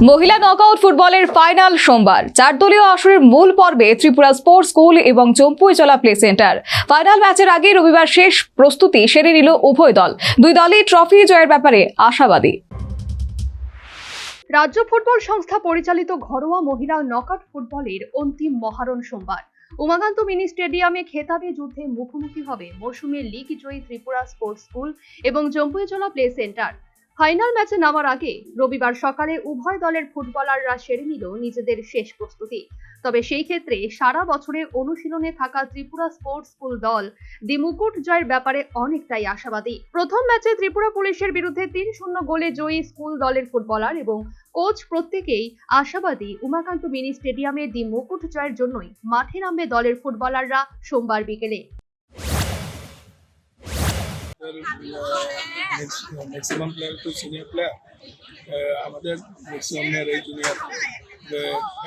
মহিলা নকআউট ফুটবলের ফাইনাল সোমবার। 4 দলীয় আসরের মূল পর্বে ত্রিপুরা স্পোর্টস স্কুল এবং জম্পুইজলা প্লে সেন্টার। ফাইনাল ম্যাচের আগে রবিবার শেষ প্রস্তুতি সেরে নিল উভয় দল। দুই দলই ট্রফি জয়ের ব্যাপারে আশাবাদী। রাজ্য ফুটবল সংস্থা পরিচালিত ঘরোয়া মহিলা নকআউট ফুটবলের অন্তিম মহারণ সোমবার উমাকান্ত মিনি স্টেডিয়ামে খেতাবে যুদ্ধে মুখোমুখি হবে মৌসুমের লিগ জয়ী ত্রিপুরা স্পোর্টস স্কুল এবং জম্পুইজলা প্লে সেন্টার। ফাইনাল ম্যাচে নামার আগে রবিবার সকালে উভয় দলের ফুটবলাররা সেরে নিল নিজেদের শেষ প্রস্তুতি। তবে সেই ক্ষেত্রে সারা বছরের অনুশীলনে থাকা ত্রিপুরা স্পোর্টস স্কুল দল দি মুকুট জয়ের ব্যাপারে অনেকটাই আশাবাদী। প্রথম ম্যাচে ত্রিপুরা পুলিশের বিরুদ্ধে 3-0 গোলে জয়ী স্কুল দলের ফুটবলার এবং কোচ প্রত্যেকেই আশাবাদী উমাকান্ত মিনি স্টেডিয়ামে দি মুকুট জয়ের জন্যই মাঠে নামবে দলের ফুটবলাররা সোমবার বিকেলে। ম্যাক্সিমাম প্লেয়ার তো সিনিয়র প্লেয়ার, আমাদের ম্যাক্সিমাম প্লেয়ার জুনিয়র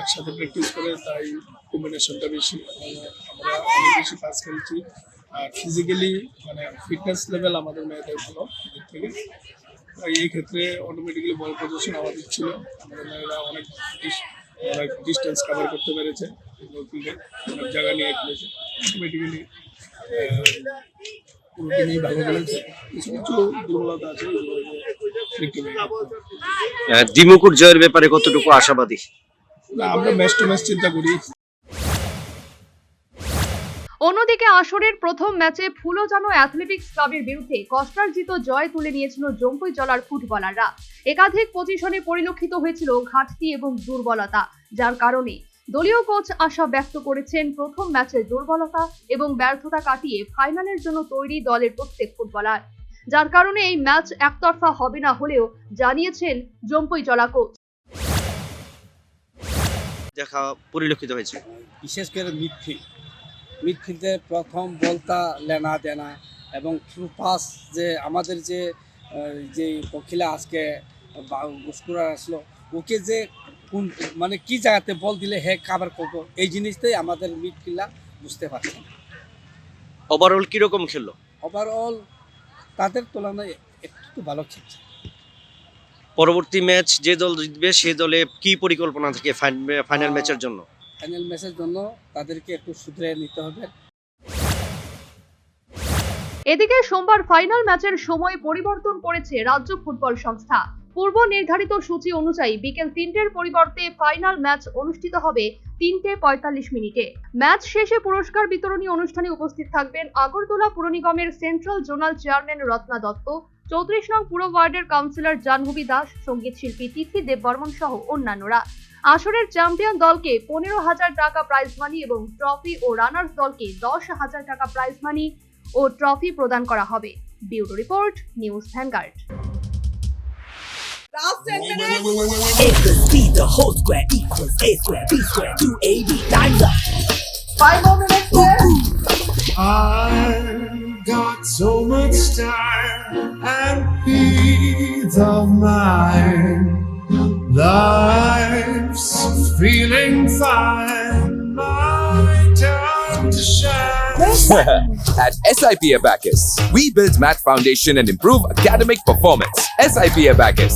একসাথে প্র্যাকটিস করে, তাই কম্বিনেশনটা বেশি। আমরা অনেক বেশি পাস খেলছি আর ফিজিক্যালি মানে ফিটনেস লেভেল আমাদের মেয়েদের ভালো দিক থেকে। এই ক্ষেত্রে অটোমেটিক্যালি বল পজিশন আমাদের ছিল, আমাদের মেয়েরা অনেক ডিস্টেন্স কভার করতে পেরেছে, ফিল্ডে অনেক জায়গা নিয়ে খেলেছে। অটোমেটিক্যালি ভালো খেলেছে, কিছু কিছু দুর্বলতা আছে। দিমুকুট জয়ের ব্যাপারে কতটুকু আশাবাদী? আমরা ম্যাচ টু ম্যাচ চিন্তা করি। অন্যদিকে আসরের প্রথম ম্যাচে ফুলজানো অ্যাথলেটিক্স ক্লাবের বিরুদ্ধে কষ্টার্জিত জয় তুলে নিয়েছিল জম্পুইজলার ফুটবলাররা। একাধিক পজিশনে পরিলক্ষিত হয়েছিল ঘাটতি এবং দুর্বলতা, যার কারণে দলীয় কোচ আশা ব্যক্ত করেছেন প্রথম ম্যাচের দুর্বলতা এবং ব্যর্থতা কাটিয়ে ফাইনালের জন্য তৈরি দলের প্রত্যেক ফুটবলার, যার কারণে এই ম্যাচ একতরফা হবে না হলেও জানিয়েছেন জম্পুইজলা কোচ। দেখা পরিলক্ষিত হয়েছে বিশেষ করে মিডফিল্ডে প্রথম বলটা লেনা দেনা এবং থ্রু পাস, যে আমাদের যে পখিলা আজকে গুসকুরা আসলো, ওকে যে কোন মানে কি জায়গাতে বল দিলে হে কাভার করবো, এই জিনিসটাই আমাদের মিডফিল্ডার বুঝতে পারছে। ওভারঅল কিরকম খেললো? ওভারঅল তাদের তুলনায় একটু ভালো খেলছে। পরবর্তী ম্যাচ যে দল জিতবে সেই দলে কি পরিকল্পনা থাকে ফাইনাল ম্যাচের জন্য? ফাইনাল ম্যাচের জন্য তাদেরকে একটু শুধরে নিতে হবে। এদিকে সোমবার ফাইনাল ম্যাচের সময় পরিবর্তন করেছে রাজ্য ফুটবল সংস্থা। পূর্ব নির্ধারিত সূচি অনুযায়ী বিকেল 3টের পরিবর্তে ফাইনাল ম্যাচ অনুষ্ঠিত হবে 3:45 ম্যাচ শেষে পুরস্কার বিতরণী অনুষ্ঠানে উপস্থিত থাকবেন আগরতলা পুর নিগমের central zonal chairman Ratna Dutta, 34 নং পুর ওয়ার্ডের কাউন্সিলর জাহ্নবী দাস, সঙ্গীত শিল্পী তিথি দেববর্মন সহ অন্যান্যরা। আসরের চ্যাম্পিয়ন দলকে 15,000 টাকা প্রাইজ মানি এবং ট্রফি ও রানার্স দলকে 10,000 টাকা প্রাইজ মানি ও ট্রফি প্রদান করা হবে। Bureau report, news vanguard. A plus B the whole square equals A square B square 2AB times up. 5 more minutes left. I've got so much time and peace of mind. Life's feeling fine. My time to shine. At SIP Abacus, we build math foundation and improve academic performance. SIP Abacus,